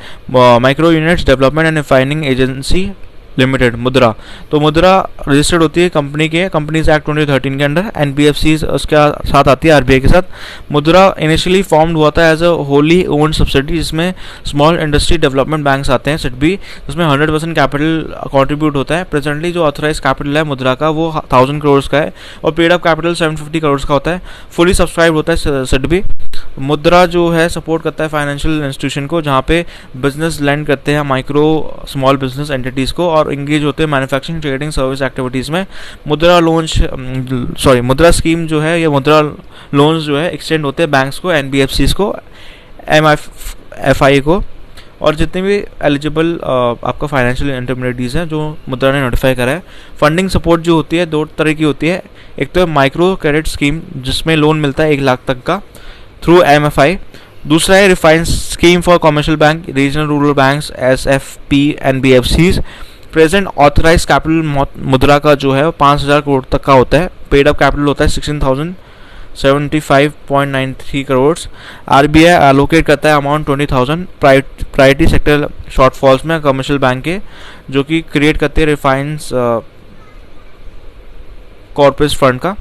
micro units development and financing agency limited मुद्रा। तो मुद्रा रजिस्टर्ड होती है कंपनी के कंपनीज एक्ट 2013 के अंडर। NBFC उसके साथ आती है RBI के साथ। मुद्रा इनिशियली फॉर्म्ड हुआ था as a wholly owned subsidy, जिसमें स्मॉल इंडस्ट्री डेवलपमेंट बैंक्स आते हैं SIDBI, जिसमें 100% कैपिटल कंट्रीब्यूट होता है। प्रेजेंटली जो ऑथराइज कैपिटल है मुद्रा का वो 1000 करोड़ का है और पेड अप कैपिटल 750 करोड़ का होता है। फुली सब्सक्राइब होता है SIDBI। मुद्रा जो है सपोर्ट करता है फाइनेंशियल इंस्टीट्यूशन को जहाँ पे बिजनेस लैंड करते हैं माइक्रो स्मॉल बिजनेस एंटिटीज़ को और इंगेज होते हैं मैन्युफैक्चरिंग ट्रेडिंग सर्विस एक्टिविटीज़ में। मुद्रा स्कीम जो है, ये मुद्रा लोन्स जो है एक्सटेंड होते हैं बैंक्स को, एनबीएफसीज को, एमएफआई को और जितने भी एलिजिबल आपका फाइनेंशियल इंटरमीडिएट्स हैं जो मुद्रा ने नोटिफाई करा है। फंडिंग सपोर्ट जो होती है 2 तरह की होती है, एक तो माइक्रो क्रेडिट स्कीम जिसमें लोन मिलता है 1 लाख तक का थ्रू एमएफआई, दूसरा है refined scheme for commercial bank, regional rural banks, SFP, NBFCs. Present authorise capital Mudra का जो है 5,000 करोड़ तक का होता है, पेड अप कैपिटल होता है 16,075.93 करोड़। आरबीआई एलोकेट करता है अमाउंट 20,000 प्रायोरिटी सेक्टर शॉर्टफॉल्स में कमर्शियल बैंक के, जो कि क्रिएट करते हैं रिफाइंस कॉर्पोरेट फंड का।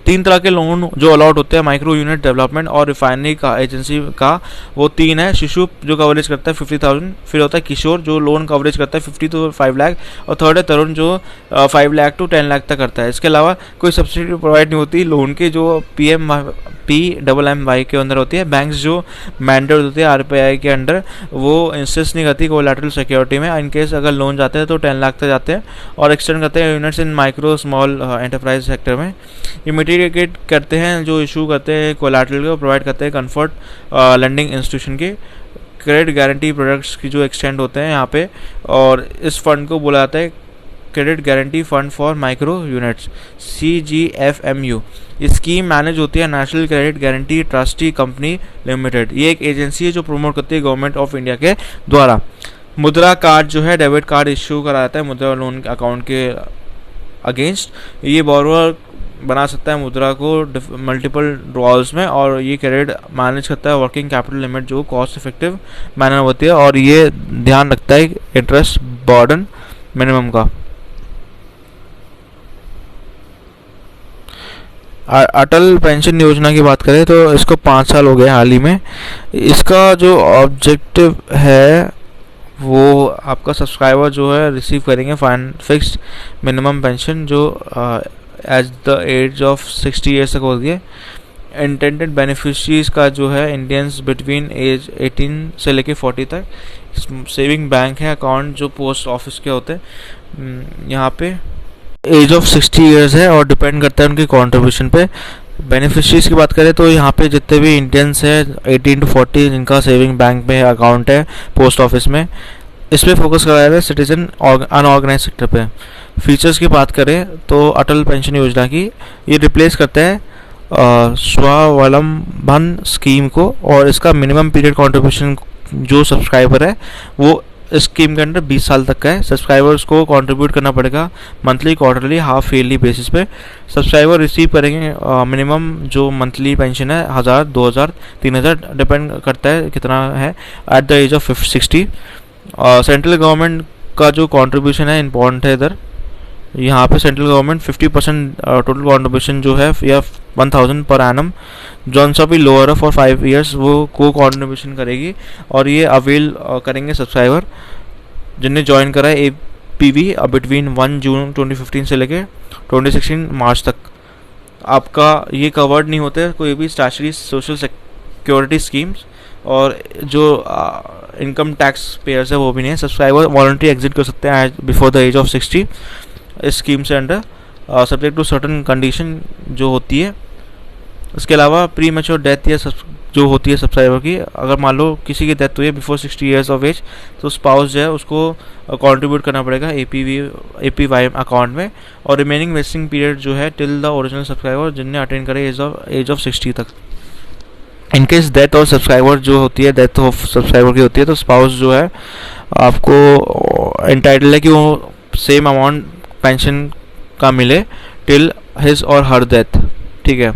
3 तरह के लोन जो अलॉट होते हैं माइक्रो यूनिट डेवलपमेंट और रिफाइनरी का एजेंसी का, वो 3 है। शिशु जो कवरेज करता है 50,000, फिर होता है किशोर जो लोन कवरेज करता है 50 to 5 लाख और थर्ड है तरुण जो 5 लाख to 10 लाख तक करता है। इसके अलावा कोई सब्सिडी प्रोवाइड नहीं होती लोन की जो PMMY के अंदर होती है। बैंक्स जो मैंडेट होती है RBI के अंडर वो इंसिस्ट नहीं करती कोलैटरल सिक्योरिटी में, इनकेस अगर लोन जाते हैं तो 10 लाख तक जाते हैं और एक्सटेंड करते हैं units in micro small enterprise sector में। ये मिटिगेट करते हैं जो इशू करते हैं कोलैटरल को, प्रोवाइड करते हैं कंफर्ट लेंडिंग इंस्टीट्यूशन के, क्रेडिट गारंटी प्रोडक्ट्स की जो एक्सटेंड होते हैं यहाँ पे, और इस फंड को बोला जाता है credit guarantee fund for micro units CGFMU। ये स्कीम मैनेज होती है national credit guarantee trustee company limited. ये एक एजेंसी है जो प्रमोट करती है गवर्नमेंट ऑफ इंडिया के द्वारा। मुद्रा कार्ड जो है डेबिट कार्ड इश्यू कराता है मुद्रा लोन अकाउंट के अगेंस्ट। ये बोरोअर बना सकता है मुद्रा को मल्टीपल ड्रॉल्स में और ये क्रेडिट मैनेज करता है वर्किंग कैपिटल लिमिट जो कॉस्ट इफेक्टिव मैनर होती है और ये ध्यान रखता है इंटरेस्ट बर्डन मिनिमम का। अटल पेंशन योजना की बात करें तो इसको 5 साल हो गए हाल ही में। इसका जो ऑब्जेक्टिव है वो आपका सब्सक्राइबर जो है रिसीव करेंगे फिक्स्ड मिनिमम पेंशन जो as the age of 60 years तक होती है। इंटेंडेड बेनिफिशरीज का जो है इंडियंस बिटवीन एज 18 से लेके 40 तक। सेविंग बैंक है अकाउंट जो पोस्ट ऑफिस के होते हैं। यहाँ पे एज ऑफ 60 ईयर्स है और डिपेंड करता है उनकी कंट्रीब्यूशन पे। बेनिफिशरीज की बात करें तो यहाँ पे जितने भी इंडियंस है 18 to 40 जिनका सेविंग बैंक में अकाउंट है पोस्ट ऑफिस में, इस पर फोकस कराया है सिटीजन अनऑर्गेनाइज सेक्टर पे। फीचर्स की बात करें तो अटल पेंशन योजना की ये रिप्लेस करता है स्वावलंबन स्कीम को और इसका मिनिमम पीरियड कंट्रीब्यूशन जो सब्सक्राइबर है वो इस स्कीम के अंदर 20 साल तक का है। सब्सक्राइबर्स को कंट्रीब्यूट करना पड़ेगा monthly, quarterly, half yearly basis पे। सब्सक्राइबर रिसीव करेंगे मिनिमम जो मंथली पेंशन है 1000, 2000, 3000 डिपेंड करता है कितना है at the age of 60। Central government का जो कंट्रीब्यूशन है इम्पॉर्टेंट है इधर। यहाँ पे सेंट्रल गवर्नमेंट 50% टोटल कंट्रीब्यूशन जो है या 1000 पर एनम जौन सा भी लोअर है फॉर 5 ईयर्स वो को कंट्रीब्यूशन करेगी और ये अवेल करेंगे सब्सक्राइबर जिन्हें ज्वाइन करा है APV बिटवीन 1 जून 2015 से लेके 2016 मार्च तक। आपका ये कवर्ड नहीं होते कोई भी स्टैट्यूटरी सोशल सिक्योरिटी स्कीम्स और जो इनकम टैक्स पेयर्स है वो भी नहीं है। सब्सक्राइबर वॉलंटरी एग्जिट कर सकते हैं बिफोर द एज ऑफ 60 इस स्कीम से under subject to certain condition जो होती है। इसके अलावा प्री मैच्योर डेथ या जो होती है सब्सक्राइबर की, अगर मान लो किसी की डेथ हुई है बिफोर 60 ईयर्स ऑफ एज तो स्पाउस जो है उसको कंट्रीब्यूट करना पड़ेगा APY अकाउंट में और रिमेनिंग वेस्टिंग पीरियड जो है टिल द ओरिजिनल सब्सक्राइबर जिनने अटेंड करे एज ऑफ 60 तक। इनकेस डेथ और सब्सक्राइबर जो होती है डेथ ऑफ सब्सक्राइबर की होती है तो स्पाउस जो है आपको एंटाइटल है कि वो सेम अमाउंट पेंशन का मिले टिल हिज और हर डेथ। ठीक है,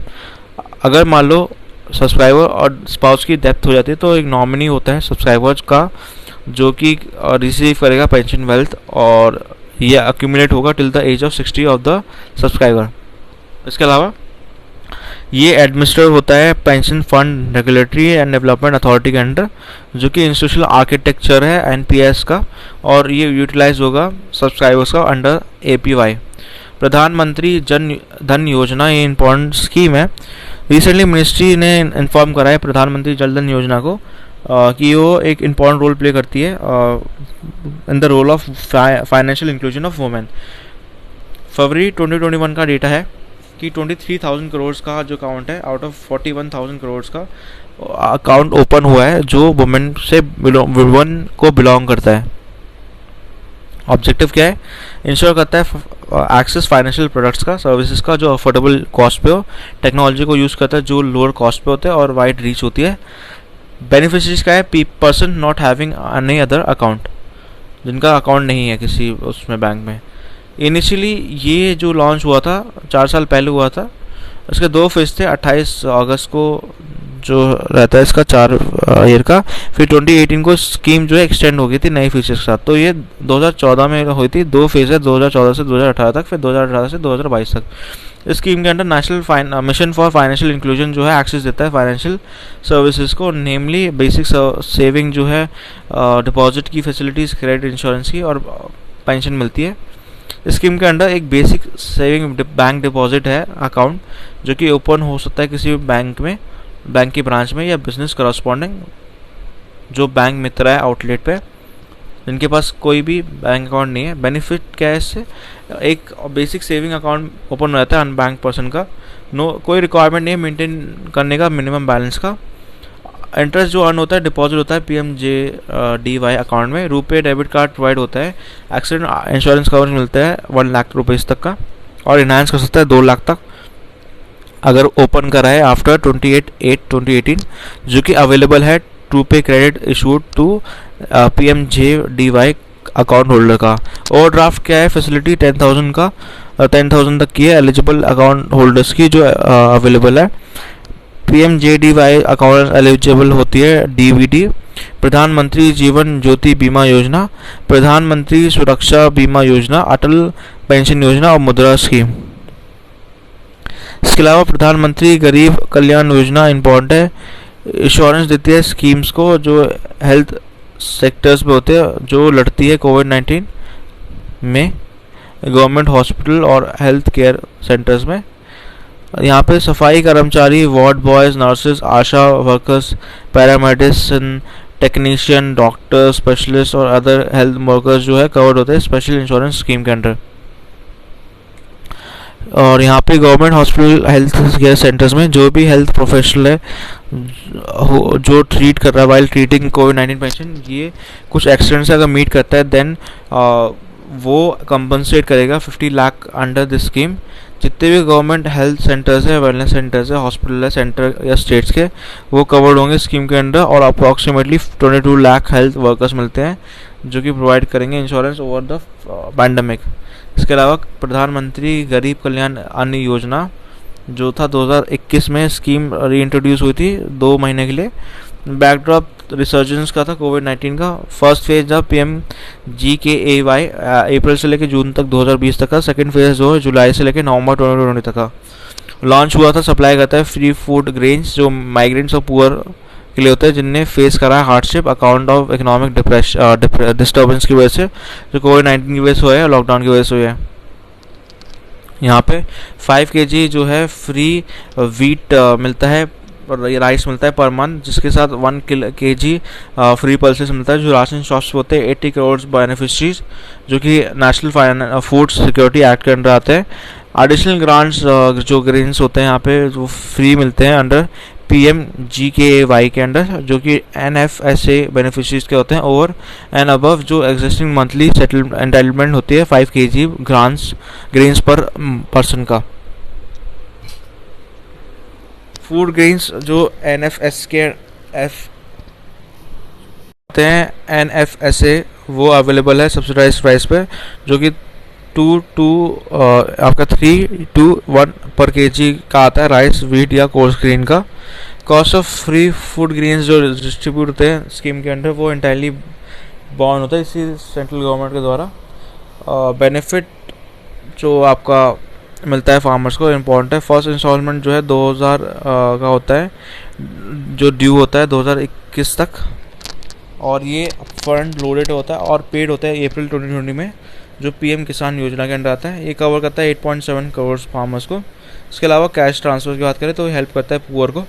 अगर मान लो सब्सक्राइबर और स्पाउस की डेथ हो जाती है तो एक नॉमिनी होता है सब्सक्राइबर्स का जो कि रिसीव करेगा पेंशन वेल्थ और ये अक्यूमुलेट होगा till the age of 60 of the subscriber. इसके अलावा ये एडमिनिस्ट्रेट होता है pension fund regulatory and development authority के अंडर जो कि इंस्टीट्यूशनल आर्किटेक्चर है NPS का और ये यूटिलाइज होगा सब्सक्राइबर्स का अंडर APY। प्रधानमंत्री जन धन योजना ये इंपॉर्टेंट स्कीम है रिसेंटली मिनिस्ट्री ने इन्फॉर्म करा है प्रधानमंत्री जन धन योजना को कि वो एक इम्पॉर्टेंट रोल प्ले करती है in the role of financial inclusion of women. फरवरी 2021 का डेटा है कि 23,000 करोड़ का जो अकाउंट है आउट ऑफ 41,000 करोड़ का अकाउंट ओपन हुआ है जो वुमेन वुमेन को बिलोंग करता है। ऑब्जेक्टिव क्या है? इंश्योर करता है एक्सेस फाइनेंशियल प्रोडक्ट्स का, सर्विसेज का जो अफोर्डेबल कॉस्ट पे हो, टेक्नोलॉजी को यूज़ करता है जो लोअर कॉस्ट पे होते हैं और वाइड रीच होती है। बेनिफिशरीज का है person not having any other account, जिनका अकाउंट नहीं है किसी उसमें बैंक में। इनिशियली ये जो लॉन्च हुआ था 4 साल पहले हुआ था, इसके 2 फेज थे। 28 अगस्त को जो रहता है इसका 4 ईयर का, फिर 2018 को स्कीम जो है एक्सटेंड हो गई थी नई फीचर्स के साथ। तो ये 2014 में हुई थी, 2 फेज है 2014 से 2018 तक, फिर 2018 से 2022 तक। इस स्कीम के under national mission for financial inclusion जो है एक्सेस देता है फाइनेंशियल सर्विसेज को, नेमली बेसिक सेविंग जो है, डिपॉजिट की फैसिलिटीज़, क्रेडिट इंश्योरेंस की और पेंशन मिलती है। इस स्कीम के अंडर एक बेसिक सेविंग बैंक डिपॉजिट है अकाउंट जो कि ओपन हो सकता है किसी भी बैंक में, बैंक की ब्रांच में या बिजनेस करस्पॉन्डिंग जो बैंक मित्र है आउटलेट पे, जिनके पास कोई भी बैंक अकाउंट नहीं है। बेनिफिट क्या है इससे? एक बेसिक सेविंग अकाउंट ओपन हो जाता है अनबैंक पर्सन का, कोई रिक्वायरमेंट नहीं है मेंटेन करने का मिनिमम बैलेंस का। इंटरेस्ट जो अर्न होता है डिपॉजिट होता है PMJDY अकाउंट में। रुपे डेबिट कार्ड प्रोवाइड होता है, एक्सीडेंट इंश्योरेंस कवरेज मिलता है 1 लाख रुपीज़ तक का, और इनहांस कर सकता है 2 लाख तक अगर ओपन करा है आफ्टर 28/8/2018, जो कि अवेलेबल है to pay credit issued to PMJDY account holder का। ओवरड्राफ्ट क्या है? फैसिलिटी 10,000 तक की है एलिजिबल अकाउंट होल्डर्स की जो अवेलेबल है। PMJDY अकाउंट एलिजिबल होती है DBD, प्रधानमंत्री जीवन ज्योति बीमा योजना, प्रधानमंत्री सुरक्षा बीमा योजना, अटल पेंशन योजना और मुद्रा स्कीम। इसके अलावा प्रधानमंत्री गरीब कल्याण योजना इम्पोर्टेंट है, इंश्योरेंस देती है स्कीम्स को जो हेल्थ सेक्टर्स में होते हैं, जो लड़ती है कोविड-19 में गवर्नमेंट हॉस्पिटल और हेल्थ केयर सेंटर्स में। यहाँ पे सफाई कर्मचारी, वार्ड बॉयज़, नर्सेज, आशा वर्कर्स, पैरामेडिसिन टेक्नीशियन, डॉक्टर, स्पेशलिस्ट और अदर हेल्थ वर्कर्स जो है कवर्ड होते हैं स्पेशल इंश्योरेंस स्कीम के अंडर। और यहाँ पे government hospital health care centres में जो भी हेल्थ प्रोफेशनल है जो ट्रीट कर रहा है वाइल ट्रीटिंग कोविड-19 पेशेंट, ये कुछ एक्सीडेंट से अगर मीट करता है देन वो कंपनसेट करेगा 50 लाख अंडर दिस स्कीम। जितने भी गवर्नमेंट हेल्थ सेंटर्स है, वेलनेस सेंटर्स है, हॉस्पिटल है सेंटर या स्टेट्स के, वो कवर्ड होंगे स्कीम के अंडर। और अप्रॉक्सीमेटली 22 लाख हेल्थ वर्कर्स मिलते हैं जो कि प्रोवाइड करेंगे इंश्योरेंस ओवर द पैंडमिक। इसके अलावा प्रधानमंत्री गरीब कल्याण अन्न योजना जो था 2021 में स्कीम रीइंट्रोड्यूस हुई थी 2 महीने के लिए। बैकड्रॉप रिसर्जेंस का था कोविड-19 का। फर्स्ट फेज था PMGKAY अप्रैल से लेकर जून तक 2020 तक का। सेकंड फेज जो है जुलाई से लेकर नवंबर 2020 तक का लॉन्च हुआ था। सप्लाई करता है फ्री फूड ग्रेन्स जो माइग्रेंट्स और पुअर के लिए होता है जिनने फेस करा है hardship account of economic disturbance की वजह से, जो कोविड-19 की वजह से हुआ है, लॉकडाउन की वजह से हुआ है। यहाँ पे 5 kg जो है फ्री वीट मिलता है, राइस मिलता है पर मंथ, जिसके साथ 1 kg फ्री पल्सेस मिलता है जो राशन शॉप्स होते हैं। 80 करोड़ बेनिफिशरीज जो कि नेशनल फूड सिक्योरिटी एक्ट के अंडर आते हैं। एडिशनल ग्रांट्स जो ग्रेन्स होते हैं यहाँ पे वो फ्री मिलते हैं अंडर PMGKAY के अंडर, जो कि NFSA बेनिफिशरीज के होते हैं। ओवर एंड अबव जो एग्जिस्टिंग मंथली एंटाइटलमेंट होती है 5 kg ग्रेन्स पर पर्सन का। फूड ग्रेन्स जो NFSA वो अवेलेबल है सब्सिडाइज प्राइस पे, जो कि 3 to 1 पर kg का आता है राइस, वीट या कोर्स ग्रेन का। Cost of free food grains जो डिस्ट्रीब्यूट होते हैं स्कीम के अंडर वो इंटायरली बॉर्न होता है इसी सेंट्रल गवर्नमेंट के द्वारा। बेनिफिट जो आपका मिलता है फार्मर्स को इम्पोर्टेंट है। फर्स्ट इंस्टॉलमेंट जो है 2000 का होता है जो ड्यू होता है 2021 तक, और ये फंड लोडेड होता है और पेड होता है अप्रैल 2020 में, जो PM किसान योजना के अंडर आता है। ये कवर करता है 8.7 करोड़ फार्मर्स को। इसके अलावा कैश ट्रांसफ़र की बात करें तो हेल्प करता है पुअर को।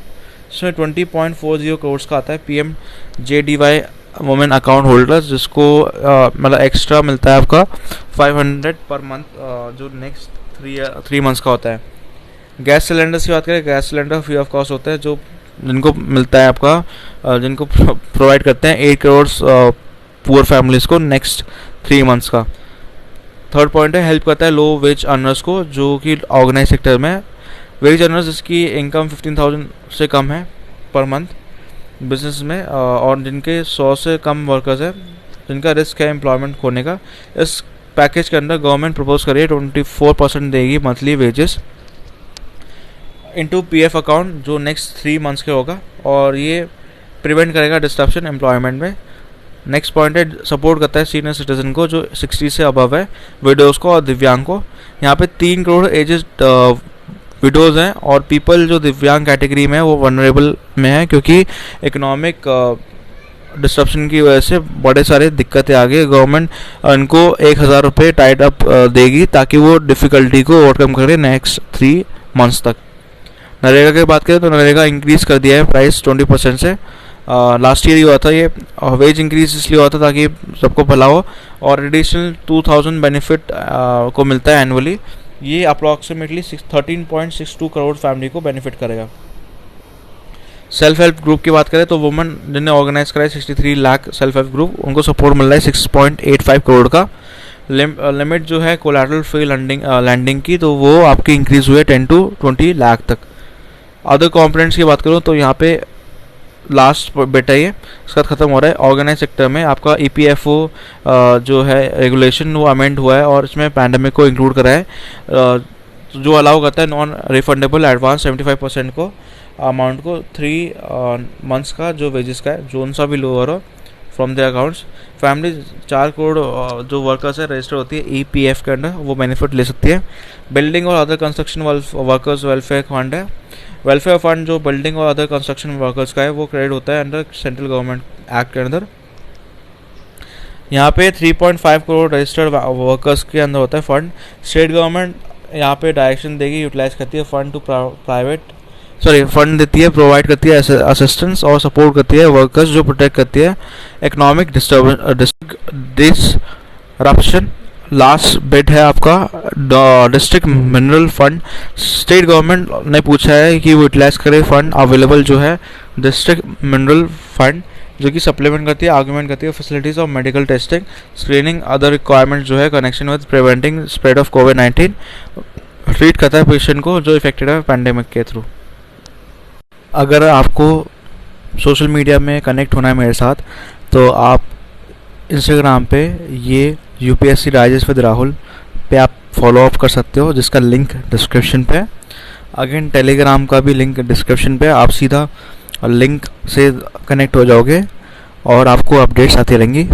इसमें 20.40 करोड़ का आता है PMJDY वुमेन अकाउंट होल्डर्स, जिसको मतलब एक्स्ट्रा मिलता है आपका 500 पर मंथ, जो नेक्स्ट 3 मंथ्स का होता है। गैस सिलेंडर्स की बात करें, gas cylinder free of cost होता है, जो जिनको मिलता है आपका जिनको प्रोवाइड करते हैं 8 करोड़ पुअर फैमिलीज़ को नेक्स्ट 3 मंथ्स का। थर्ड पॉइंट है हेल्प करता है लो वेज अर्नर्स को, जो कि ऑर्गेनाइज सेक्टर में वेज अर्नर्स जिसकी इनकम 15,000 से कम है पर मंथ बिजनेस में, और जिनके 100 से कम वर्कर्स है, जिनका रिस्क है एम्प्लॉयमेंट खोने का। इस पैकेज के अंदर गवर्नमेंट प्रपोज कर रही है 24% देगी monthly wages into PF account, जो नेक्स्ट 3 मंथ्स के होगा, और ये प्रिवेंट करेगा डिस्ट्रप्शन एम्प्लॉयमेंट में। नेक्स्ट पॉइंट है सपोर्ट करता है सीनियर सिटीजन को जो 60 से अबव है, विडोज़ को और दिव्यांग को। यहाँ पे 3 करोड़ एजेड विडोज़ हैं, और पीपल जो दिव्यांग कैटेगरी में है वो वनरेबल में है, क्योंकि इकोनॉमिक डिस्ट्रप्शन की वजह से बड़े सारे दिक्कतें आ गई। गवर्नमेंट उनको 1,000 रुपये टाइड अप देगी ताकि वो डिफ़िकल्टी को ओवरकम करे नेक्स्ट 3 मंथ्स तक। नरेगा की बात करें तो नरेगा इंक्रीज़ कर दिया है प्राइस 20% से। लास्ट ईयर ही हुआ था ये, वेज इंक्रीज इसलिए हुआ था ताकि सबको भला हो, और एडिशनल 2,000 बेनिफिट को मिलता है एनुअली। ये अप्रॉक्सीमेटली 13.62 करोड़ फैमिली को बेनिफिट करेगा। सेल्फ हेल्प ग्रुप की बात करें तो वुमेन जिन्हें ऑर्गेनाइज करा है 63 लाख सेल्फ हेल्प ग्रुप, उनको सपोर्ट मिल रहा है 6.85 करोड़ का। लिमिट जो है कोलैटरल फ्री लैंडिंग की, तो वो आपकी इंक्रीज़ हुई है 10 to 20 लाख तक। अदर कॉम्पोनेंट्स की बात करूँ तो यहाँ पे लास्ट बेटा ये इसका ख़त्म हो रहा है। ऑर्गेनाइज सेक्टर में आपका EPFO जो है रेगुलेशन वो अमेंड हुआ है, और इसमें पैंडमिक को इंक्लूड करा है, जो अलाउ करता है नॉन रिफंडेबल एडवांस 75% को अमाउंट को 3 मंथ्स का जो वेजेस का है, जो सा भी लोअर हो from the accounts. Family 4 crore जो वर्कर्स है रजिस्टर होती है EPF के अंडर, वो बेनिफिट ले सकती है। बिल्डिंग और other construction workers welfare fund है। वेलफेयर फंड जो बिल्डिंग और अदर कंस्ट्रक्शन वर्कर्स का है वो क्रेडिट होता है अंडर सेंट्रल गवर्नमेंट एक्ट के अंदर। यहाँ पे 3.5 करोड़ रजिस्टर्ड वर्कर्स के अंदर होता है फंड। स्टेट गवर्नमेंट यहाँ पे डायरेक्शन देगी, यूटिलाइज करती है फंड टू फंड देती है, प्रोवाइड करती है असिस्टेंस और सपोर्ट करती है वर्कर्स, जो प्रोटेक्ट करती है इकोनॉमिक डिसरप्शन। लास्ट बिट है आपका district mineral fund. State government ने पूछा है कि वो यूटिलाइज करे फंड अवेलेबल जो है डिस्ट्रिक्ट मिनरल फंड, जो कि सप्लीमेंट करती है, आर्गूमेंट करती है facilities of medical testing, screening, other requirement जो है connection with preventing spread of COVID-19। Treat करता है पेशेंट को जो इफेक्टेड है पैंडेमिक के थ्रू। अगर आपको सोशल मीडिया में कनेक्ट होना है मेरे साथ, तो आप इंस्टाग्राम पे ये UPSC डाइजेस्ट विद राहुल पे आप फॉलो अप कर सकते हो, जिसका लिंक डिस्क्रिप्शन पे है। अगेन टेलीग्राम का भी लिंक डिस्क्रिप्शन पे, आप सीधा लिंक से कनेक्ट हो जाओगे और आपको अपडेट्स आती रहेंगी।